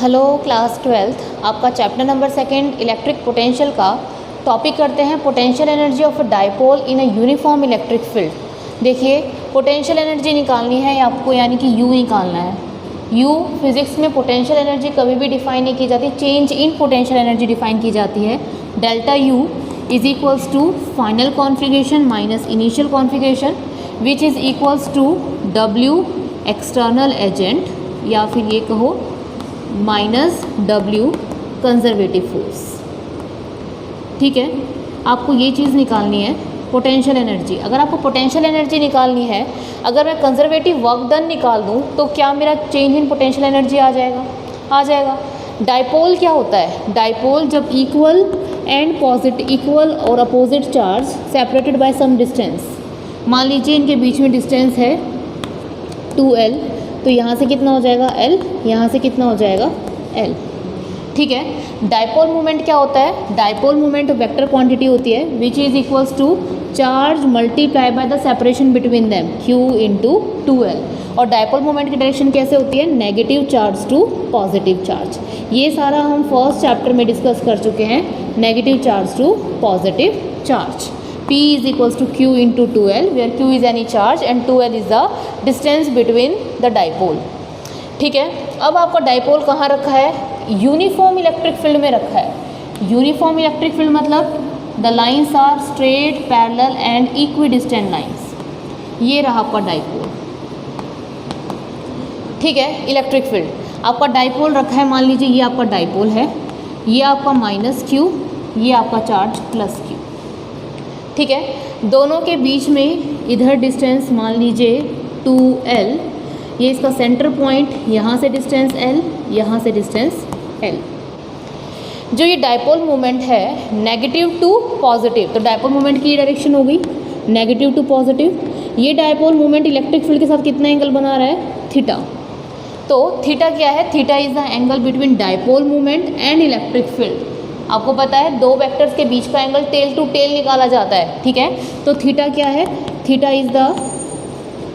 Hello class 12th, आपका chapter number 2 electric potential का topic करते हैं potential energy of a dipole in a uniform electric field. देखिए potential energy निकालनी है आपको, यानी कि यू निकालना है। यू फिजिक्स में पोटेंशियल एनर्जी कभी भी डिफाइन नहीं की जाती, change in potential energy define की जाती है। Delta U is equals to final configuration minus initial configuration which is equals to W external agent, या फिर ये कहो माइनस डब्ल्यू कंजर्वेटिव फोर्स। ठीक है, आपको ये चीज़ निकालनी है पोटेंशियल एनर्जी। अगर आपको पोटेंशियल एनर्जी निकालनी है, अगर मैं कंजर्वेटिव वर्क डन निकाल दूँ तो क्या मेरा चेंज इन पोटेंशियल एनर्जी आ जाएगा। डाइपोल क्या होता है? डाइपोल जब इक्वल एंड पॉजिटिव, इक्वल और opposite charge separated by some distance, मान लीजिए इनके बीच में डिस्टेंस है 2l, तो यहाँ से कितना हो जाएगा l, यहाँ से कितना हो जाएगा l। ठीक है, डाइपोल मोमेंट क्या होता है? डाइपोल मोमेंट वेक्टर क्वांटिटी होती है which is equals to charge multiply by the separation between them q into 2l। और डाइपोल मोमेंट की डायरेक्शन कैसे होती है? Negative charge to positive charge. ये सारा हम फर्स्ट चैप्टर में डिस्कस कर चुके हैं, negative charge to positive charge. P is equals to Q into 2L, where Q is any charge and 2L is the distance between the dipole। ठीक है, अब आपका डाइपोल कहाँ रखा है? यूनिफॉर्म इलेक्ट्रिक फील्ड में रखा है। यूनिफॉर्म इलेक्ट्रिक फील्ड मतलब the lines are straight, parallel and equidistant lines. ये रहा आपका डाइपोल। ठीक है, इलेक्ट्रिक फील्ड आपका डाइपोल रखा है, मान लीजिए ये आपका डाइपोल है, ये आपका माइनस Q, ये आपका चार्ज प्लस Q। ठीक है, दोनों के बीच में इधर डिस्टेंस मान लीजिए 2l, ये इसका सेंटर पॉइंट, यहाँ से डिस्टेंस l, यहाँ से डिस्टेंस l। जो ये डाइपोल मोमेंट है नेगेटिव टू पॉजिटिव, तो डाइपोल मोमेंट की डायरेक्शन हो गई नेगेटिव टू पॉजिटिव। ये डाइपोल मोमेंट इलेक्ट्रिक फील्ड के साथ कितना एंगल बना रहा है? थीटा। तो थीटा क्या है? Theta is the angle between dipole moment and electric field. आपको पता है दो वेक्टर्स के बीच का एंगल टेल टू टेल निकाला जाता है। ठीक है, तो थीटा क्या है? Theta is the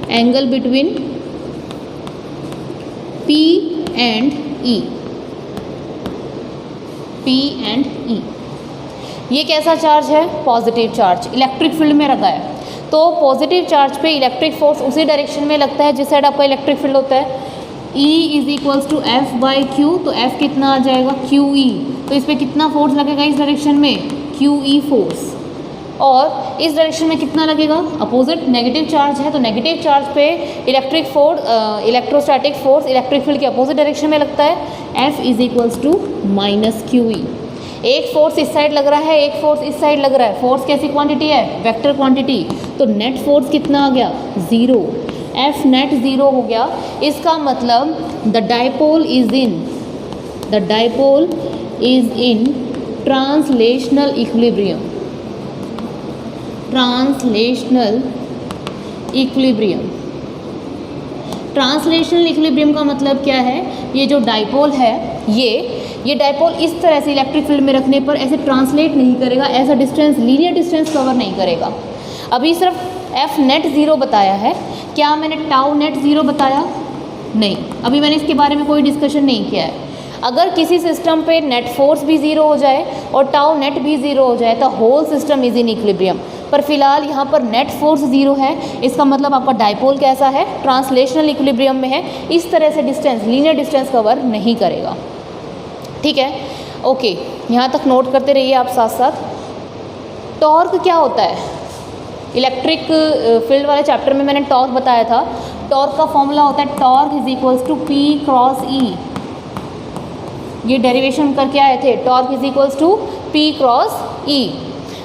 angle between P and E। P and E। ये कैसा चार्ज है? पॉजिटिव चार्ज, इलेक्ट्रिक फील्ड में रखा है। तो पॉजिटिव चार्ज पे इलेक्ट्रिक फोर्स उसी डायरेक्शन में लगता है जिस साइड आपका इलेक्ट्रिक फील्ड होता है। E is equals to F by Q, तो F कितना आ जाएगा? QE। तो इस पर कितना फोर्स लगेगा इस डायरेक्शन में? QE force. और इस डायरेक्शन में कितना लगेगा? अपोजिट, नेगेटिव चार्ज है तो नेगेटिव चार्ज पे electric force, electrostatic force electric field के अपोजिट डायरेक्शन में लगता है। F is equals to minus QE। एक फोर्स इस साइड लग रहा है, एक फोर्स इस साइड लग रहा है। फोर्स कैसी क्वांटिटी है? Vector quantity. तो नेट फोर्स कितना आ गया? 0। F नेट 0 हो गया। इसका मतलब the dipole is in translational equilibrium. Translational equilibrium का मतलब क्या है? ये जो डाइपोल है, ये डाइपोल इस तरह से इलेक्ट्रिक फील्ड में रखने पर ऐसे ट्रांसलेट नहीं करेगा, ऐसा डिस्टेंस, लीनियर डिस्टेंस कवर नहीं करेगा। अभी सिर्फ F नेट 0 बताया है, क्या मैंने टाउ नेट 0 बताया? नहीं, अभी मैंने इसके बारे में कोई डिस्कशन नहीं किया है। अगर किसी सिस्टम पे नेट फोर्स भी 0 हो जाए और टाउ नेट भी 0 हो जाए तो whole system is in equilibrium. पर फिलहाल यहाँ पर नेट फोर्स 0 है, इसका मतलब आपका डाइपोल कैसा है? ट्रांसलेशनल इक्विलिब्रियम में है, इस तरह से डिस्टेंस, लीनियर डिस्टेंस कवर नहीं करेगा। ठीक है, ओके, यहाँ तक नोट करते रहिए आप साथ साथ। टॉर्क क्या होता है? इलेक्ट्रिक फील्ड वाले चैप्टर में मैंने टॉर्क बताया था। टॉर्क का फॉर्मूला होता है torque is equals to P cross E। ये डेरिवेशन करके आए थे, torque is equals to P cross E।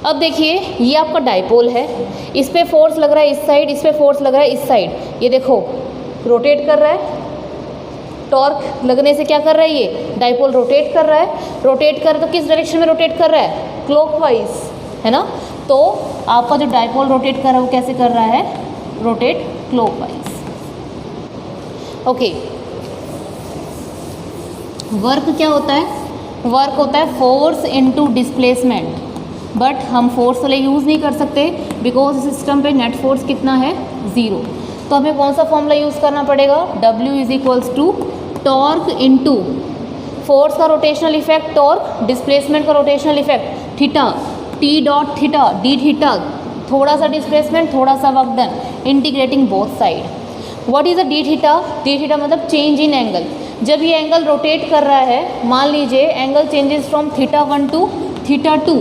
अब देखिए ये आपका डाइपोल है, इस पे फोर्स लग रहा है इस साइड, इस पे फोर्स लग रहा है इस साइड। ये देखो रोटेट कर रहा है, टॉर्क लगने से क्या कर रहा है? ये डाइपोल रोटेट कर रहा है। रोटेट कर तो किस डायरेक्शन में रोटेट कर रहा है? क्लॉकवाइज, है ना। तो आपका जो डाइपोल रोटेट कर रहा है वो कैसे कर रहा है? Rotate clockwise. ओके, वर्क क्या होता है? वर्क होता है फोर्स इनटू डिस्प्लेसमेंट, बट हम फोर्स वाले यूज़ नहीं कर सकते बिकॉज सिस्टम पे नेट फोर्स कितना है? 0। तो हमें कौन सा फॉर्मूला यूज़ करना पड़ेगा? W is equals to torque into force का रोटेशनल इफेक्ट, टॉर्क, डिस्प्लेसमेंट का rotational effect, theta, T dot theta, D theta, थोड़ा सा डिस्प्लेसमेंट, थोड़ा सा work done, integrating both side. What is a D theta? D theta मतलब change in angle. जब ये angle rotate कर रहा है, मान लीजिए angle changes from theta 1 to theta 2.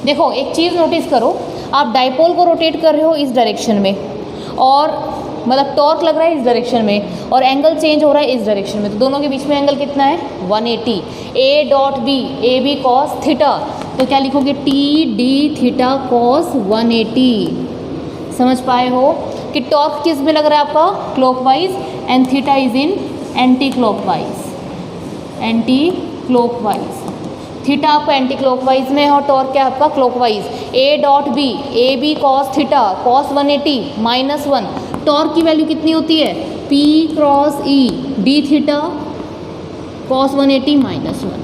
देखो एक चीज़ नोटिस करो, आप डाइपोल को रोटेट कर रहे हो इस डायरेक्शन में, और मतलब टॉर्क लग रहा है इस डायरेक्शन में, और एंगल चेंज हो रहा है इस डायरेक्शन में, तो दोनों के बीच में एंगल कितना है? 180. A dot B, A B cos theta, तो क्या लिखोगे? T D theta cos 180. समझ पाए हो कि टॉर्क किस में लग रहा है आपका? Clockwise, and theta is in anti clockwise. Anti clockwise theta आपका एंटी क्लॉकवाइज में है और टॉर्क क्या है आपका? Clockwise. A dot B, A B cos theta cos 180 -1. Torque की वैल्यू कितनी होती है? P cross E D theta cos 180 -1.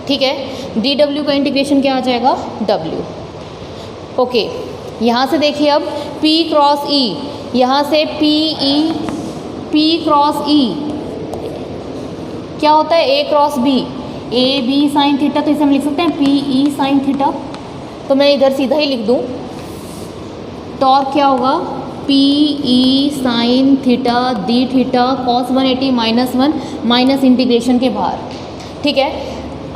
ठीक है. डी डब्ल्यू का इंटीग्रेशन क्या आ जाएगा? W. ओके, यहाँ से देखिए अब P क्रॉस ई, यहाँ से P क्रॉस ई क्या होता है? A cross B, A B sine theta, तो इसे हम लिख सकते हैं पी ई साइन थीटा. तो मैं इधर सीधा ही लिख दूँ, टॉर्क क्या होगा? P E sine theta D theta cos 180 -1 minus integration के बाहर. ठीक है.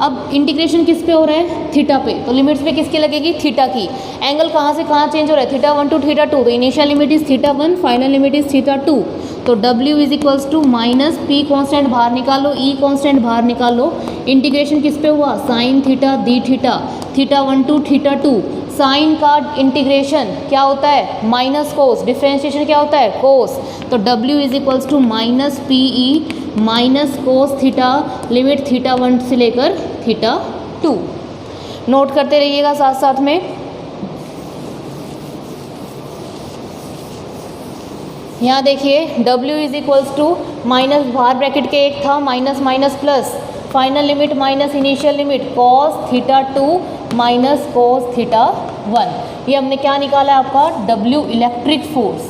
अब इंटीग्रेशन किस पे हो रहा है? थीटा पे, तो लिमिट्स पे किसकी लगेगी? थीटा की. एंगल कहाँ से कहाँ चेंज हो रहा है? थीटा 1 टू थीटा 2, तो initial limit is theta 1, final limit is theta 2. तो W is equals to minus P constant बाहर निकालो, ई कॉन्स्टेंट बाहर निकालो. इंटीग्रेशन किस पे हुआ? Sine theta D theta, theta 1 to theta 2. Sine का इंटीग्रेशन क्या होता है? Minus cos. डिफ्रेंशिएशन क्या होता है? कोस. तो W is equals to minus P E minus cos theta, limit theta 1 से लेकर थीटा 2. नोट करते रहिएगा साथ साथ में. यहाँ देखिए W is equals to minus, बाहर ब्रैकेट के एक था, minus minus plus, final limit minus initial limit, cos theta 2 minus cos theta 1. ये हमने क्या निकाला है आपका? W electric force.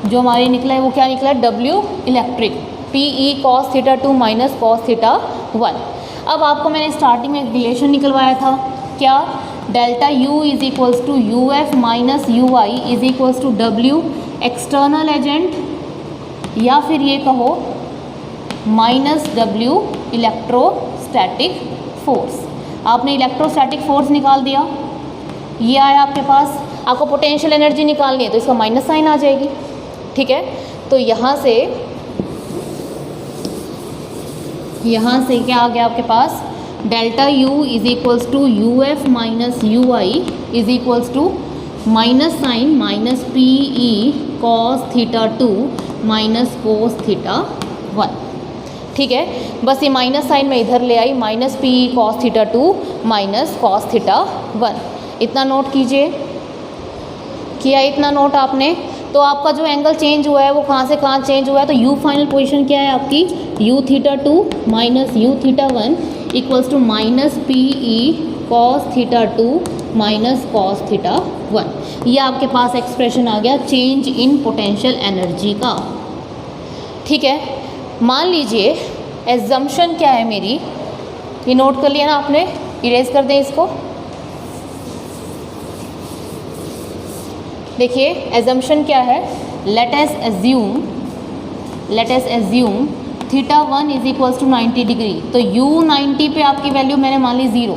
जो हमारे निकला है वो क्या निकला है? W electric. P E cos theta 2 minus cos theta 1. अब आपको मैंने स्टार्टिंग में रिलेशन निकलवाया था, क्या? Delta U is equals to U F minus U I is equals to W external agent, या फिर ये कहो माइनस W इलेक्ट्रोस्टैटिक फोर्स. आपने इलेक्ट्रोस्टैटिक फोर्स निकाल दिया, ये आया आपके पास. आपको पोटेंशियल एनर्जी निकालनी है तो इसका माइनस साइन आ जाएगी. ठीक है. तो यहाँ से क्या आ गया आपके पास? Delta U is equals to U F minus U I is equals to minus sine minus P E cos theta 2 minus cos theta 1. ठीक है. बस ये माइनस साइन में इधर ले आई, minus P E cos theta 2 minus cos theta 1. इतना note कीजिए. किया इतना नोट आपने? तो आपका जो एंगल चेंज हुआ है वो कहाँ से कहाँ चेंज हुआ है? तो U फाइनल पोजीशन क्या है आपकी? U theta 2 minus U theta 1 equals to minus P E cos theta 2 minus cos theta 1. ये आपके पास एक्सप्रेशन आ गया चेंज इन पोटेंशियल एनर्जी का. ठीक है. मान लीजिए एजम्पशन क्या है मेरी, ये नोट कर लिया ना आपने? इरेज कर दें इसको. देखिए एजम्पशन क्या है? Let us assume theta 1 is equals to 90 degree. तो U 90 पे आपकी वैल्यू मैंने मान ली 0.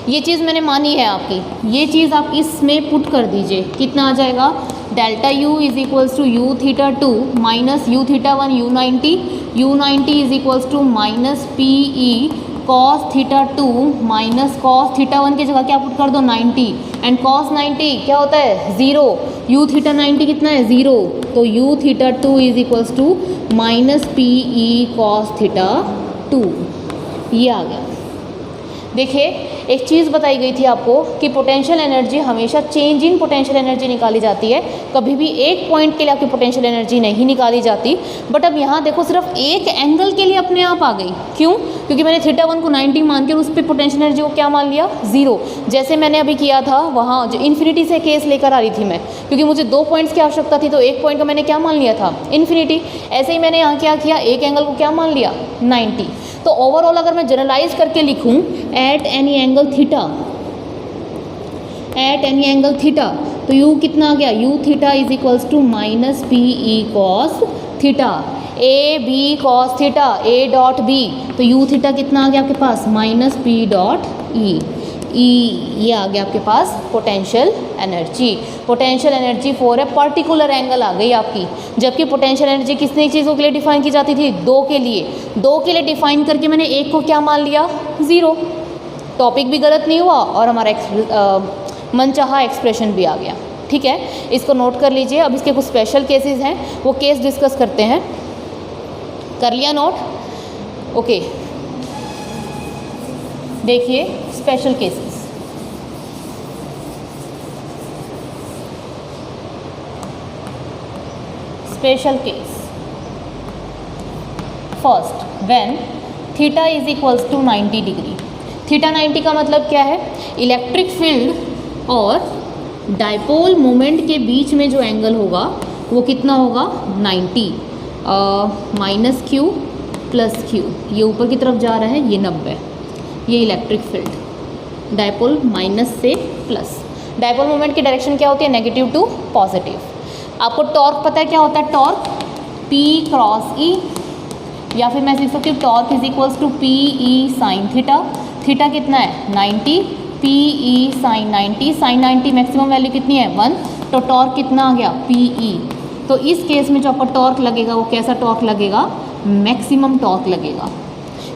ये चीज़ मैंने मानी है आपकी, ये चीज़ आप इसमें पुट कर दीजिए. कितना आ जाएगा? Delta U is equals to U theta 2 minus U theta 1 U 90 is equals to minus P E cos theta 2 minus cos theta 1 की जगह क्या पुट कर दो? 90. एंड कॉस 90 क्या होता है? 0. U थीटा 90 कितना है? 0. तो U theta 2 is equals to minus P E cos theta 2. ये आ गया. देखिए एक चीज़ बताई गई थी आपको कि पोटेंशियल एनर्जी हमेशा चेंज इन पोटेंशियल एनर्जी निकाली जाती है, कभी भी एक पॉइंट के लिए आपकी पोटेंशियल एनर्जी नहीं निकाली जाती. बट अब यहाँ देखो सिर्फ एक एंगल के लिए अपने आप आ गई. क्यों? क्योंकि मैंने थीटा 1 को 90 मान के उस पर पोटेंशियल एनर्जी को क्या मान लिया, 0। जैसे मैंने अभी किया था वहाँ जो इन्फिनिटी से केस लेकर आ रही थी मैं, क्योंकि मुझे 2 पॉइंट्स की आवश्यकता थी, तो एक पॉइंट का मैंने क्या मान लिया था, इन्फिनिटी। ऐसे ही मैंने यहाँ क्या किया, एक एंगल को क्या मान लिया, 90। तो ओवरऑल अगर मैं जनरलाइज करके लिखूँ at any angle theta, at any angle theta, तो यू कितना आ गया, U theta is equals to minus P E cos theta, A B cos theta, A dot B, तो यू थीटा कितना आ गया आपके पास, माइनस पी डॉट ई, ये आ गया आपके पास potential energy. Potential energy for a particular angle आ गई आपकी, जबकि पोटेंशियल एनर्जी कितनी चीज़ों के लिए डिफाइन की जाती थी, 2 के लिए। 2 के लिए डिफाइन करके मैंने एक को क्या मान लिया, 0। टॉपिक भी गलत नहीं हुआ और हमारा मनचाहा एक्सप्रेशन भी आ गया। ठीक है, इसको नोट कर लीजिए। अब इसके कुछ स्पेशल केसेस हैं, वो केस डिस्कस करते हैं। कर लिया नोट, ओके। देखिए special cases, special case first, when theta is equals to 90 degree. Theta 90 का मतलब क्या है, इलेक्ट्रिक फील्ड और डाइपोल मोमेंट के बीच में जो एंगल होगा वो कितना होगा, 90, माइनस क्यू प्लस क्यू, ये ऊपर की तरफ जा रहा है, ये 90, ये इलेक्ट्रिक फील्ड। डाइपोल माइनस से प्लस, डाइपोल मोमेंट की डायरेक्शन क्या होती है, नेगेटिव टू पॉजिटिव। आपको टॉर्क पता है क्या होता है, टॉर्क P क्रॉस E, या फिर मैं लिख सकती हूँ torque is equals to P E sine theta. Theta कितना है, 90, P E sine 90, sine 90 maximum value कितनी है, 1, तो टॉर्क कितना आ गया, पी ई। तो इस केस में जो आपका टॉर्क लगेगा वो कैसा टॉर्क लगेगा, मैक्सिमम टॉर्क लगेगा।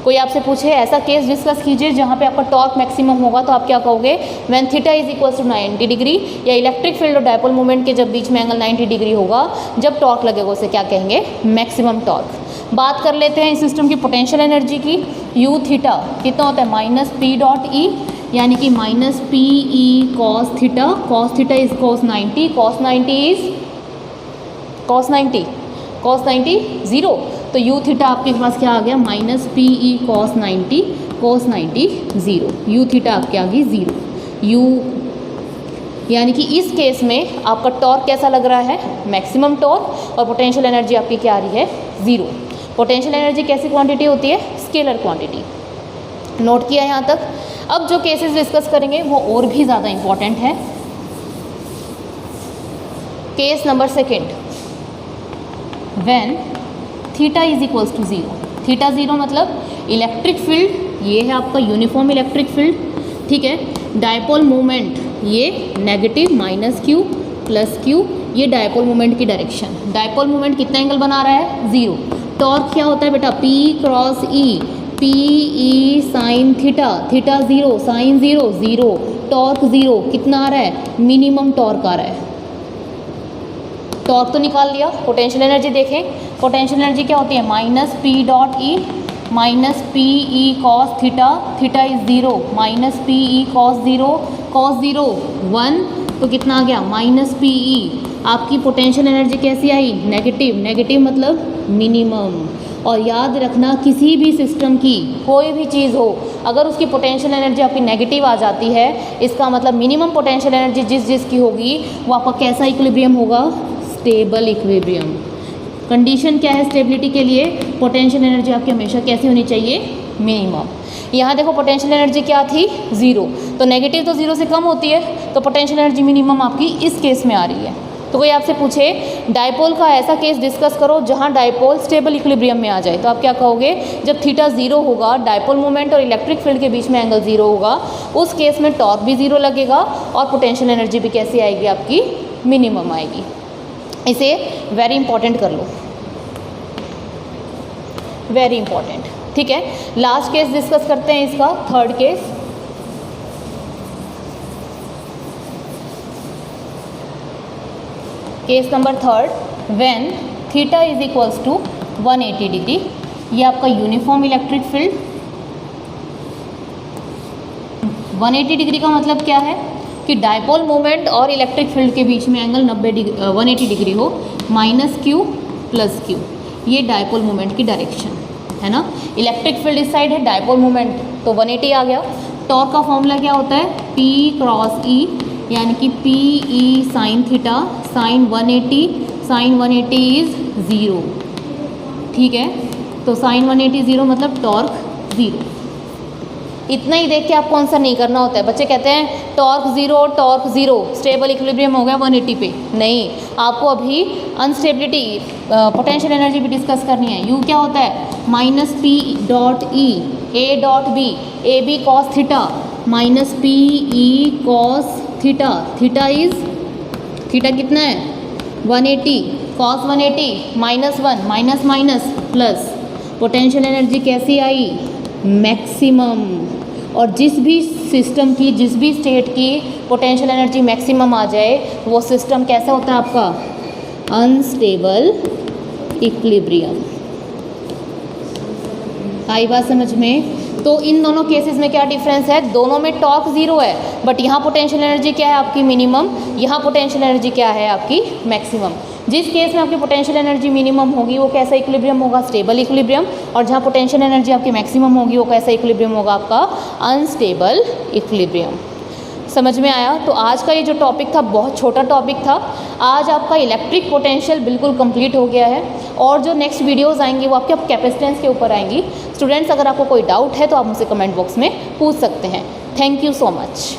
कोई आपसे पूछे ऐसा केस डिस्कस कीजिए जहाँ पे आपका टॉर्क मैक्सिमम होगा, तो आप क्या कहोगे, when theta is equals to 90 degree, या इलेक्ट्रिक फील्ड और डाइपोल मोमेंट के जब बीच में एंगल 90 डिग्री होगा, जब टॉर्क लगेगा उसे क्या कहेंगे, मैक्सिमम टॉर्क। बात कर लेते हैं इस सिस्टम की पोटेंशियल एनर्जी की। यू थीटा कितना होता है, माइनस पी डॉट ई, यानी कि minus P E cos theta, cos theta is cos 90, cos 90 is cos 90, cos 90 0, तो यू थीटा आपके पास क्या आ गया, minus P E cos 90, cos 90 0, you theta आपके आ गई 0। यू यानी कि इस केस में आपका टॉर्क कैसा लग रहा है, मैक्सिमम टॉर्क, और पोटेंशियल एनर्जी आपकी क्या आ रही है, 0। पोटेंशियल एनर्जी कैसी क्वांटिटी होती है, स्केलर क्वांटिटी। नोट किया यहाँ तक। अब जो केसेस डिस्कस करेंगे वो और भी ज़्यादा इंपॉर्टेंट है। Case number second, when theta is equals to 0। Theta 0 मतलब इलेक्ट्रिक फील्ड, ये है आपका यूनिफॉर्म इलेक्ट्रिक फील्ड, ठीक है। डाइपोल मोमेंट ये negative, minus Q plus Q, ये डाइपोल मोमेंट की डायरेक्शन। डाइपोल मोमेंट कितना एंगल बना रहा है, 0। टॉर्क क्या होता है बेटा, P cross E, P E sine theta, theta 0, sine 0 0, torque 0, कितना आ रहा है, मिनिमम टॉर्क आ रहा है। टॉर्क तो निकाल लिया। पोटेंशियल एनर्जी देखें, पोटेंशियल एनर्जी क्या होती है, minus P dot E minus P E cos theta, theta is 0, minus P E cos 0, cos 0 1, तो कितना आ गया, माइनस पी ई। आपकी पोटेंशियल एनर्जी कैसी आई, नेगेटिव, नेगेटिव मतलब मिनिमम। और याद रखना, किसी भी सिस्टम की कोई भी चीज़ हो, अगर उसकी पोटेंशियल एनर्जी आपकी नेगेटिव आ जाती है, इसका मतलब मिनिमम पोटेंशियल एनर्जी जिसकी होगी वो आपका कैसा इक्विलिब्रियम होगा, स्टेबल इक्विलिब्रियम। कंडीशन क्या है स्टेबिलिटी के लिए, पोटेंशियल एनर्जी आपकी हमेशा कैसी होनी चाहिए, मिनिमम। यहाँ देखो पोटेंशियल एनर्जी क्या थी, 0, तो नेगेटिव तो 0 से कम होती है, तो पोटेंशियल एनर्जी मिनिमम आपकी इस केस में आ रही है। तो कोई आपसे पूछे डाइपोल का ऐसा केस डिस्कस करो जहाँ डाइपोल स्टेबल इक्विलिब्रियम में आ जाए, तो आप क्या कहोगे, जब थीटा 0 होगा, डाइपोल मोमेंट और इलेक्ट्रिक फील्ड के बीच में एंगल 0 होगा, उस केस में टॉर्क भी 0 लगेगा और पोटेंशियल एनर्जी भी कैसी आएगी आपकी, मिनिमम आएगी। इसे वेरी इंपॉर्टेंट कर लो, वेरी इंपॉर्टेंट, ठीक है। लास्ट केस डिस्कस करते हैं इसका, third case. Case number third, when theta is equals to 180 degree, ये आपका यूनिफॉर्म इलेक्ट्रिक फील्ड। 180 डिग्री का मतलब क्या है कि डाइपोल मोमेंट और इलेक्ट्रिक फील्ड के बीच में एंगल 180 डिग्री हो, माइनस क्यू प्लस क्यू, ये डाइपोल मोमेंट की डायरेक्शन। है ना। इलेक्ट्रिक फील्ड इस साइड है, डायपोल मोमेंट तो 180 आ गया। टॉर्क का फॉर्मूला क्या होता है, P क्रॉस E, यानी कि PE sine theta sine 180 is 0, ठीक है। तो साइन 180 0 मतलब टॉर्क 0। इतना ही देख के आपको आंसर नहीं करना होता है। बच्चे कहते हैं टॉर्क 0 स्टेबल इक्विलिब्रियम हो गया 180 पे, नहीं, आपको अभी अनस्टेबिलिटी पोटेंशियल एनर्जी भी डिस्कस करनी है। यू क्या होता है, minus P dot E A dot B, A B cos theta minus P E cos theta, theta कितना है 180, cos 180 -1 minus plus, potential energy कैसी आई, मैक्सिमम। और जिस भी सिस्टम की, जिस भी स्टेट की पोटेंशियल एनर्जी मैक्सिमम आ जाए वो सिस्टम कैसा होता है आपका, अनस्टेबल इक्विलिब्रियम। आई बात समझ में। तो इन दोनों केसेस में क्या डिफरेंस है, दोनों में टॉर्क 0 है, बट यहाँ पोटेंशियल एनर्जी क्या है आपकी मिनिमम, यहाँ पोटेंशियल एनर्जी क्या है आपकी मैक्सिमम। जिस केस में आपकी पोटेंशियल एनर्जी मिनिमम होगी वो कैसा इक्विलिब्रियम होगा, स्टेबल इक्विलिब्रियम, और जहाँ पोटेंशियल एनर्जी आपकी मैक्सिमम होगी वो कैसा इक्विलिब्रियम होगा आपका, अनस्टेबल इक्विलिब्रियम। समझ में आया। तो आज का ये जो टॉपिक था बहुत छोटा टॉपिक था। आज आपका इलेक्ट्रिक पोटेंशियल बिल्कुल कंप्लीट हो गया है, और जो नेक्स्ट वीडियोस आएंगी वो आपके कैपेसिटेंस के ऊपर आएंगी। स्टूडेंट्स, अगर आपको कोई डाउट है तो आप मुझसे कमेंट बॉक्स में पूछ सकते हैं। Thank you so much.